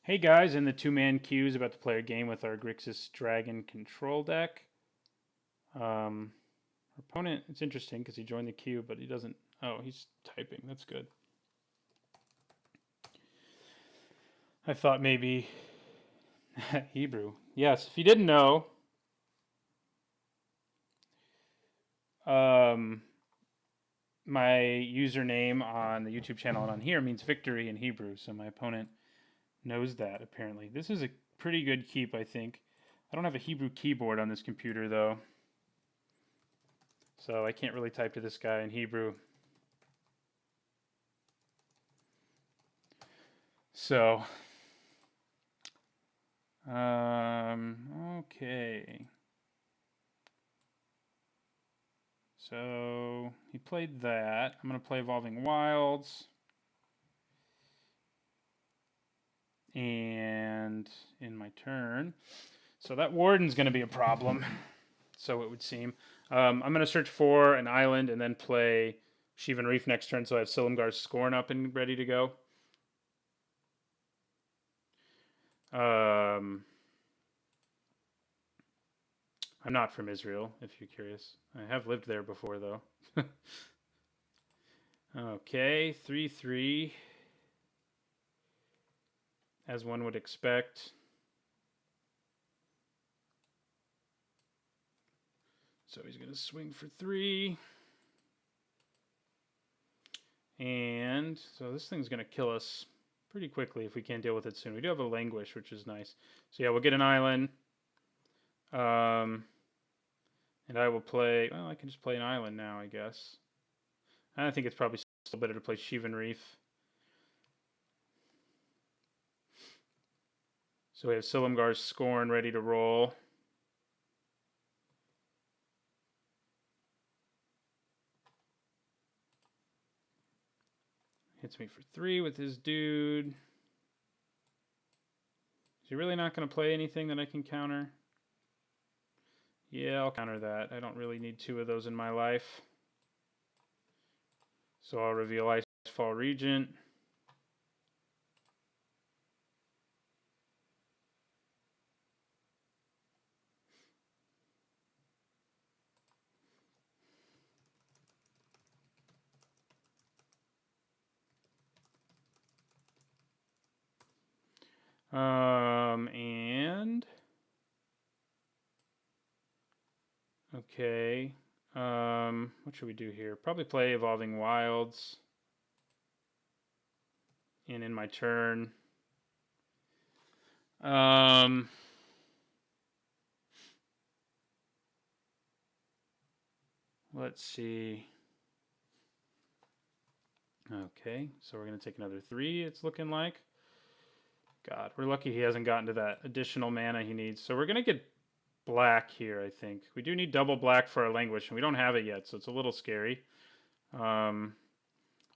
Hey guys, in the two-man queue is about to play a game with our Grixis Dragon control deck. Our opponent, it's interesting because he joined the queue, but he doesn't. Oh, he's typing. That's good. I thought maybe Hebrew. Yes, if you didn't know, um, my username on the YouTube channel and on here means victory in Hebrew, so my opponent knows that apparently. This is a pretty good keep, I think. I don't have a Hebrew keyboard on this computer though, so I can't really type to this guy in Hebrew. So, okay. So he played that. I'm going to play Evolving Wilds. And in my turn. So that Warden's going to be a problem. So it would seem. I'm going to search for an island and then play Shivan Reef next turn. So I have Silumgar's Scorn up and ready to go. I'm not from Israel, if you're curious. I have lived there before, though. Okay, 3/3. As one would expect. So he's going to swing for 3. And so this thing's going to kill us pretty quickly if we can't deal with it soon. We do have a Languish, which is nice. So yeah, we'll get an island. And I will play, well, I can just play an island now, I guess. I think it's probably still better to play Shivan Reef. So we have Silumgar's Scorn ready to roll. Hits me for 3 with his dude. Is he really not going to play anything that I can counter? Yeah, I'll counter that. I don't really need 2 of those in my life. So I'll reveal Icefall Regent. And okay, what should we do here? Probably play Evolving Wilds. And in my turn, let's see. Okay, so we're going to take another 3, it's looking like. God, we're lucky he hasn't gotten to that additional mana he needs. So we're going to get black here, I think. We do need double black for our Languish, and we don't have it yet, so it's a little scary. Our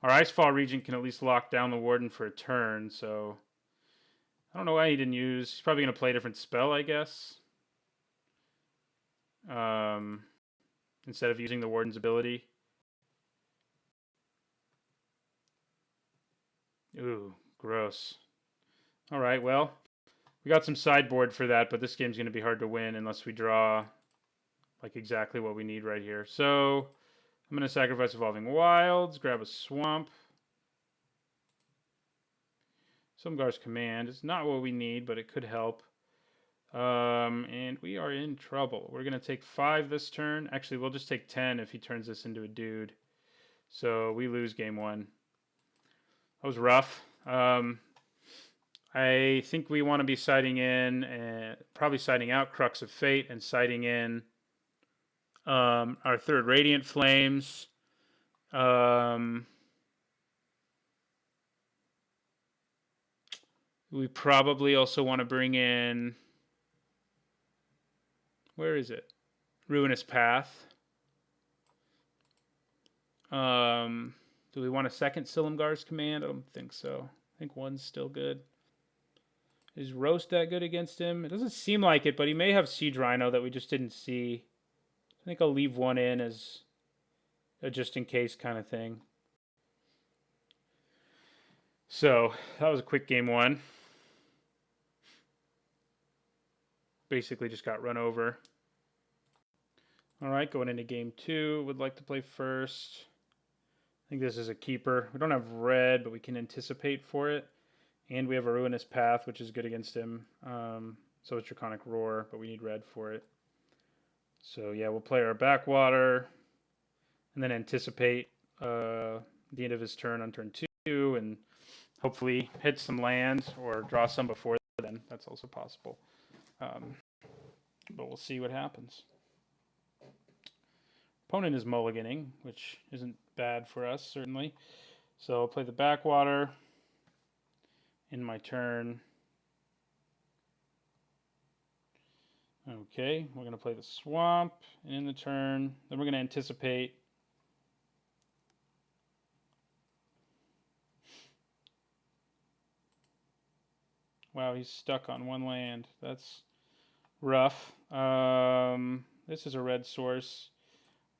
Icefall Regent can at least lock down the Warden for a turn, so I don't know why he didn't use. He's probably going to play a different spell, I guess. Instead of using the Warden's ability. Ooh, gross. All right, well, we got some sideboard for that, but this game's going to be hard to win unless we draw like exactly what we need right here. So I'm going to sacrifice Evolving Wilds, grab a Swamp. Silumgar's Command is not what we need, but it could help. And we are in trouble. We're going to take 5 this turn. Actually, we'll just take 10 if he turns this into a dude. So we lose game 1. That was rough. I think we want to be siding in, probably siding out Crux of Fate and siding in our 3rd Radiant Flames. We probably also want to bring in, where is it? Ruinous Path. Do we want a second Silumgar's Command? I don't think so. I think 1's still good. Is Roast that good against him? It doesn't seem like it, but he may have Siege Rhino that we just didn't see. I think I'll leave 1 in as a just in case kind of thing. So that was a quick game 1. basically just got run over. All right, going into game 2. Would like to play first. I think this is a keeper. We don't have red, but we can anticipate for it. And we have a Ruinous Path, which is good against him. So it's Draconic Roar, but we need red for it. So yeah, we'll play our backwater and then anticipate the end of his turn on turn 2 and hopefully hit some land or draw some before then. That's also possible. But we'll see what happens. Opponent is mulliganing, which isn't bad for us, certainly. So I'll play the backwater in my turn. Okay, we're going to play the swamp in the turn. Then we're going to anticipate. Wow, he's stuck on one land. That's rough. This is a red source.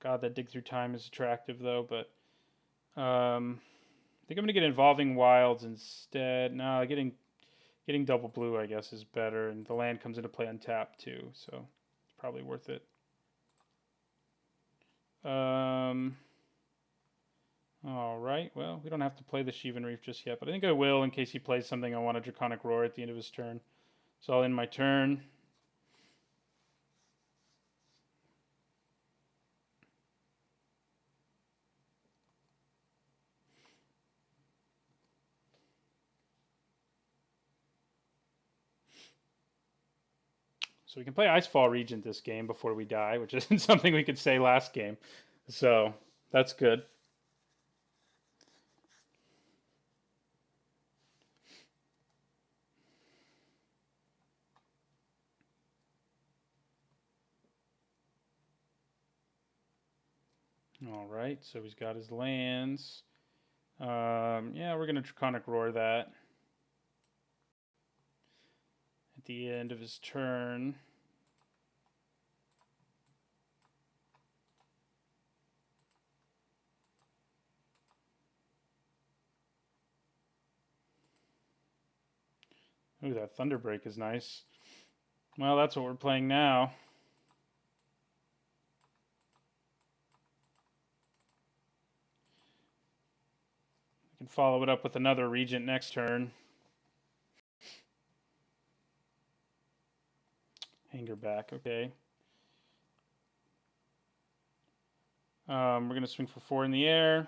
God, that Dig Through Time is attractive, though, but I think I'm going to get Involving Wilds instead. No, getting double blue, I guess, is better, and the land comes into play on tap, too, so it's probably worth it. All right, well, we don't have to play the Sheevan Reef just yet, but I think I will in case he plays something I want a Draconic Roar at the end of his turn. So I'll end my turn. So we can play Icefall Regent this game before we die, which isn't something we could say last game. So that's good. All right, so he's got his lands. Yeah, we're going to Draconic Roar that at the end of his turn. Ooh, that Thunderbreak is nice. Well, that's what we're playing now. We can follow it up with another Regent next turn. Hanger back, okay. We're going to swing for 4 in the air.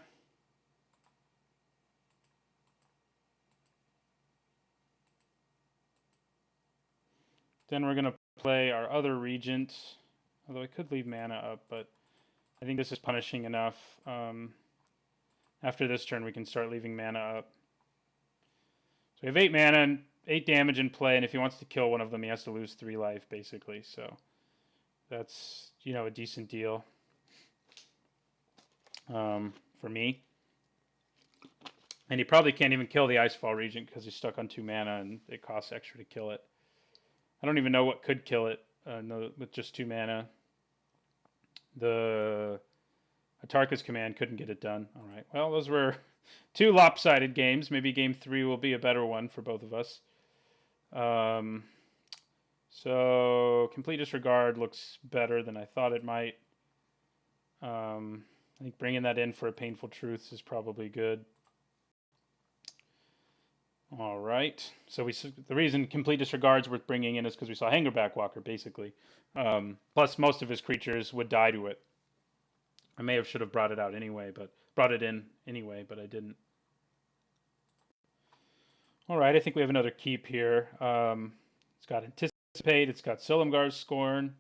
Then we're going to play our other Regent, although I could leave mana up, but I think this is punishing enough. After this turn, we can start leaving mana up. So we have 8 mana and 8 damage in play, and if he wants to kill one of them, he has to lose 3 life, basically. So that's, you know, a decent deal for me. And he probably can't even kill the Icefall Regent because he's stuck on 2 mana, and it costs extra to kill it. I don't even know what could kill it with just 2 mana. The Atarka's Command couldn't get it done. All right. Well, those were 2 lopsided games. Maybe game 3 will be a better one for both of us. So Complete Disregard looks better than I thought it might. I think bringing that in for a Painful Truths is probably good. All right. So the reason Complete Disregard's worth bringing in is because we saw Hangerback Walker, basically. Plus, most of his creatures would die to it. I should have brought it out anyway, but brought it in anyway, but I didn't. All right. I think we have another keep here. It's got Anticipate. It's got Silumgar's Scorn.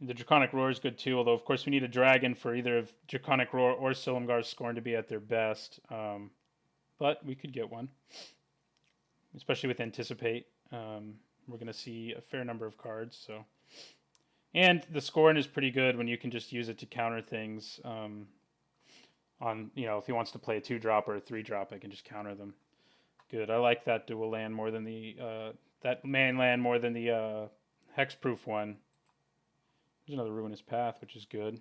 The Draconic Roar is good too, although of course we need a dragon for either of Draconic Roar or Silumgar's Scorn to be at their best. But we could get one, especially with Anticipate. We're going to see a fair number of cards. So, and the Scorn is pretty good when you can just use it to counter things. On, you know, if he wants to play a 2-drop or a 3-drop, I can just counter them. Good. I like that dual land more than the that main land more than the hexproof one. There's another Ruinous Path, which is good.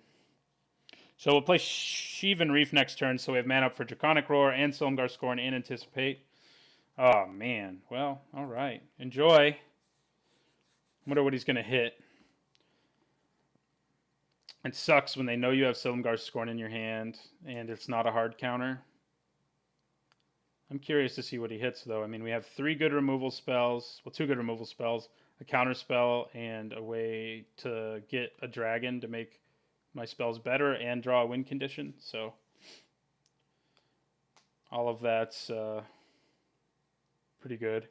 So we'll play Sheevan Reef next turn, so we have mana up for Draconic Roar and Silumgar's Scorn and Anticipate. Oh, man. Well, all right. Enjoy. Wonder what he's going to hit. It sucks when they know you have Silumgar's Scorn in your hand and it's not a hard counter. I'm curious to see what he hits, though. I mean, we have 3 good removal spells. Well, 2 good removal spells, a counter spell, and a way to get a dragon to make my spells better and draw a win condition. So all of that's pretty good.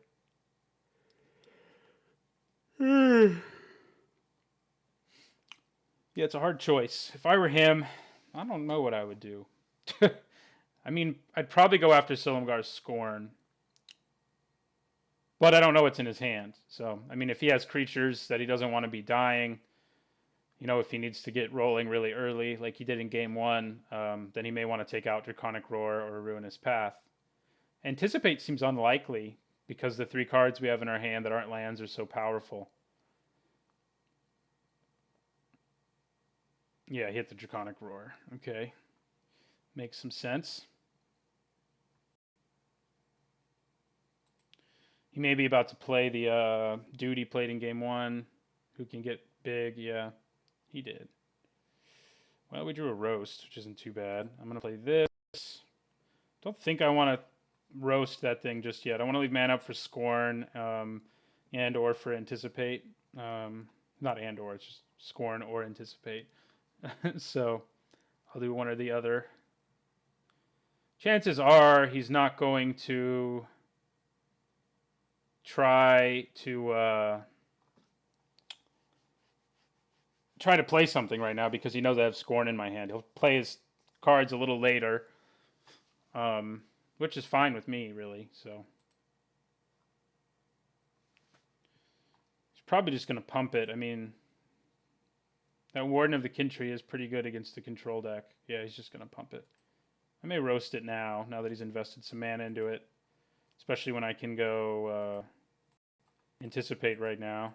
Yeah, it's a hard choice. If I were him, I don't know what I would do. I mean, I'd probably go after Silumgar's Scorn. But I don't know what's in his hand. So, I mean, if he has creatures that he doesn't want to be dying, you know, if he needs to get rolling really early, like he did in game 1, then he may want to take out Draconic Roar or Ruinous Path. Anticipate seems unlikely because the 3 cards we have in our hand that aren't lands are so powerful. Yeah, he hit the Draconic Roar. Okay. Makes some sense. He may be about to play the dude he played in game 1, who can get big. Yeah, he did. Well, we drew a roast, which isn't too bad. I'm going to play this. Don't think I want to roast that thing just yet. I want to leave mana up for Scorn and or for Anticipate. Not and or, it's just Scorn or Anticipate. So I'll do one or the other. Chances are he's not going to try to play something right now because he knows I have Scorn in my hand. He'll play his cards a little later, which is fine with me, really. So he's probably just going to pump it. I mean, that Warden of the Kintry is pretty good against the control deck. Yeah, he's just going to pump it. I may roast it now that he's invested some mana into it, especially when I can go Anticipate right now.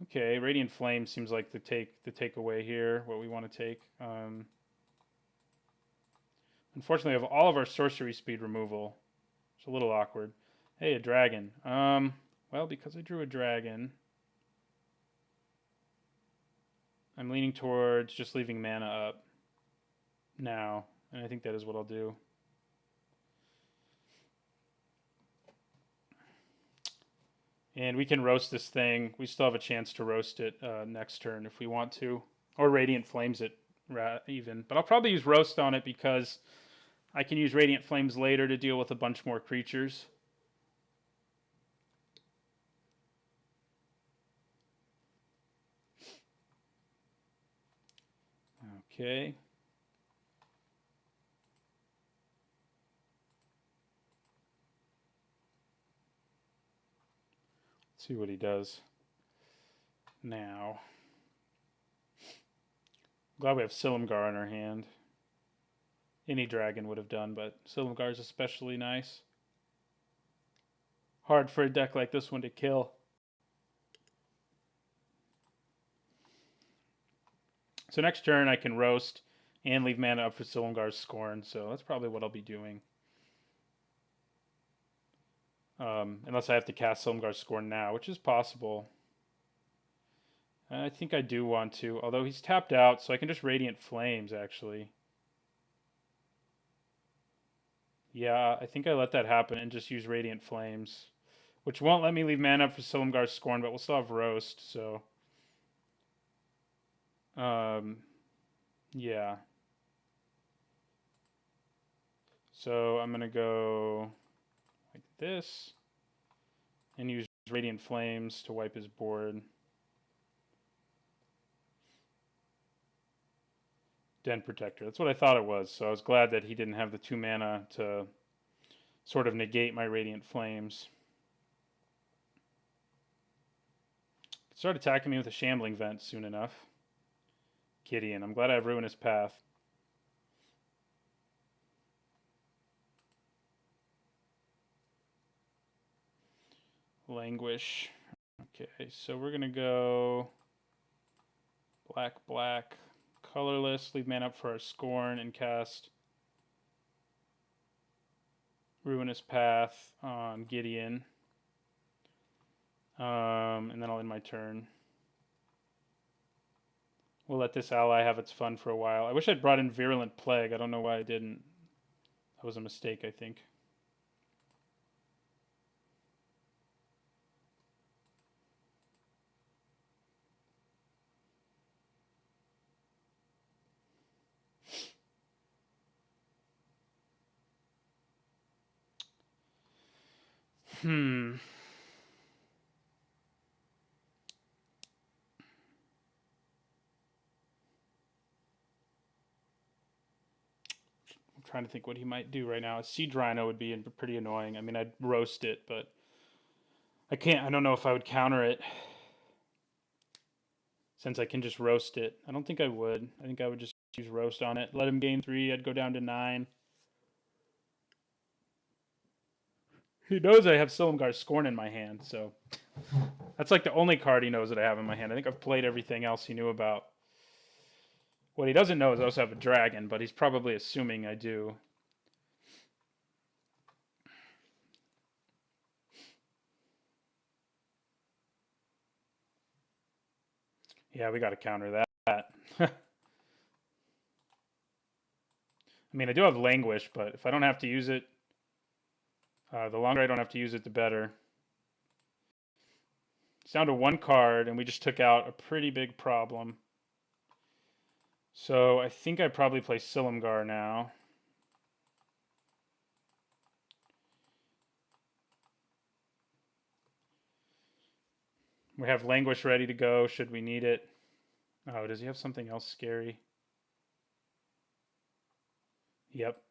Okay, Radiant Flame seems like the takeaway here, what we want to take. Unfortunately, we have all of our sorcery speed removal. It's a little awkward. Hey, a dragon. Well, because I drew a dragon, I'm leaning towards just leaving mana up now, and I think that is what I'll do. And we can roast this thing. We still have a chance to roast it next turn if we want to, or Radiant Flames it even. But I'll probably use Roast on it because I can use Radiant Flames later to deal with a bunch more creatures. Okay. Let's see what he does now. Glad we have Silumgar in our hand. Any dragon would have done, but Silumgar is especially nice. Hard for a deck like this one to kill. So next turn I can roast and leave mana up for Silumgar's Scorn, so that's probably what I'll be doing. Unless I have to cast Silumgar's Scorn now, which is possible. I think I do want to, although he's tapped out, so I can just Radiant Flames, actually. Yeah, I think I let that happen and just use Radiant Flames, which won't let me leave mana up for Silumgar's Scorn, but we'll still have Roast, so... yeah. So I'm going to go like this and use Radiant Flames to wipe his board. Den Protector. That's what I thought it was. So I was glad that he didn't have the 2 mana to sort of negate my Radiant Flames. Start attacking me with a Shambling Vent soon enough. Gideon. I'm glad I have Ruinous Path. Languish. Okay, so we're going to go black, black, colorless, leave mana up for our Scorn, and cast Ruinous Path on Gideon. And then I'll end my turn. We'll let this ally have its fun for a while. I wish I'd brought in Virulent Plague. I don't know why I didn't. That was a mistake, I think. Hmm. I'm trying to think what he might do right now. A Siege Rhino would be pretty annoying. I mean, I'd roast it, but I can't. I don't know if I would counter it since I can just roast it. I don't think I would. I think I would just use roast on it. Let him gain 3. I'd go down to 9. He knows I have Silumgar's Scorn in my hand, so that's like the only card he knows that I have in my hand. I think I've played everything else he knew about. What he doesn't know is I also have a dragon, but he's probably assuming I do. Yeah, we got to counter that. I mean, I do have Languish, but if I don't have to use it, the longer I don't have to use it, the better. It's down to 1 card, and we just took out a pretty big problem. So I think I probably play Silumgar now. We have Languish ready to go should we need it. Oh, does he have something else scary? Yep.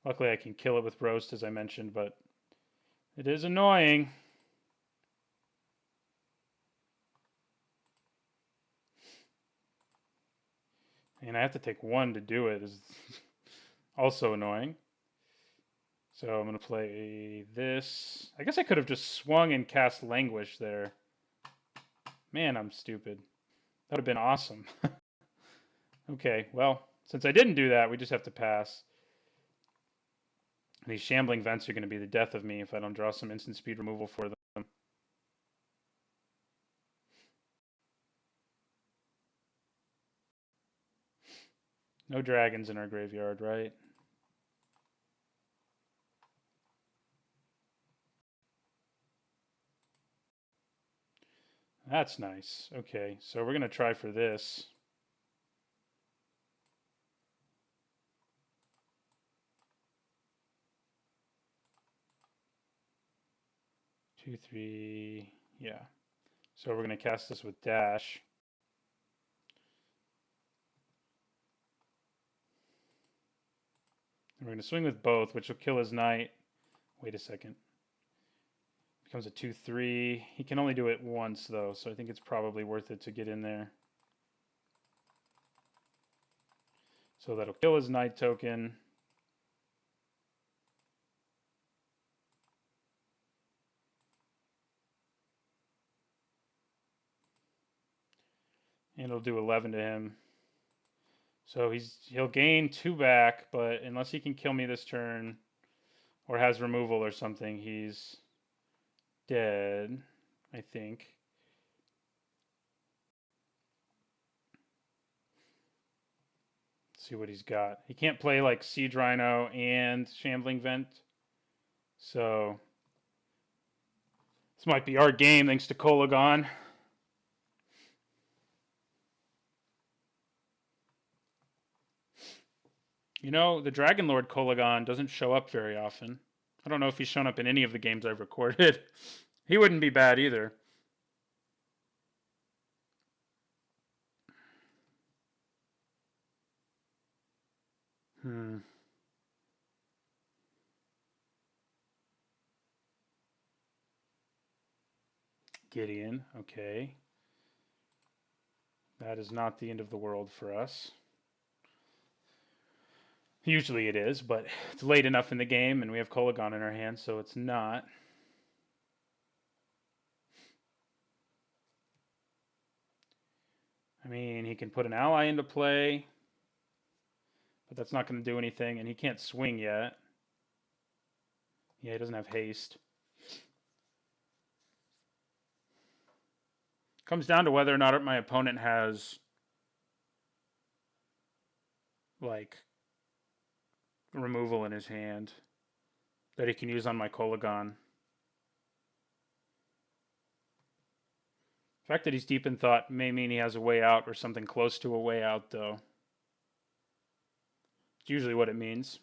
Luckily I can kill it with Roast, as I mentioned, but it is annoying. And I have to take 1 to do it. Is also annoying. So I'm going to play this. I guess I could have just swung and cast Languish there. Man, I'm stupid. That would have been awesome. Okay, well, since I didn't do that, we just have to pass. These Shambling Vents are going to be the death of me if I don't draw some instant speed removal for them. No dragons in our graveyard, right? That's nice. Okay, so we're going to try for this. Two, 3, yeah. So we're going to cast this with Dash. And we're going to swing with both, which will kill his knight. Wait a second. Becomes a 2-3. He can only do it once, though, so I think it's probably worth it to get in there. So that'll kill his knight token. And it'll do 11 to him. So he'll gain 2 back, but unless he can kill me this turn or has removal or something, he's dead, I think. Let's see what he's got. He can't play like Siege Rhino and Shambling Vent. So this might be our game thanks to Kolagon. You know, the Dragon Lord Kolagon doesn't show up very often. I don't know if he's shown up in any of the games I've recorded. He wouldn't be bad either. Gideon, okay. That is not the end of the world for us. Usually it is, but it's late enough in the game and we have Kolagon in our hands, so it's not. I mean, he can put an ally into play, but that's not going to do anything, and he can't swing yet. Yeah, he doesn't have haste. Comes down to whether or not my opponent has like removal in his hand that he can use on my Kolagon. The fact that he's deep in thought may mean he has a way out or something close to a way out, though. It's usually what it means.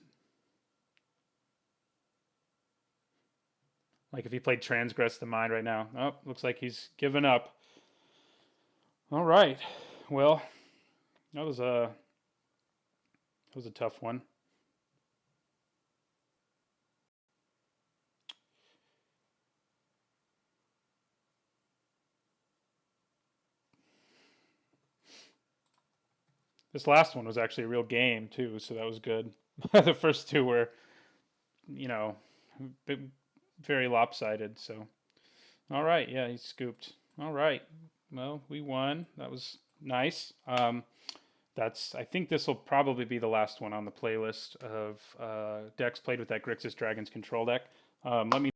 Like if he played Transgress the Mind right now. Oh, looks like he's given up. All right. Well, that was a tough one. This last one was actually a real game too, so that was good. The first two were, you know, very lopsided. So, all right, yeah, he scooped. All right, well, we won. That was nice. I think this will probably be the last one on the playlist of decks played with that Grixis Dragons control deck. Let me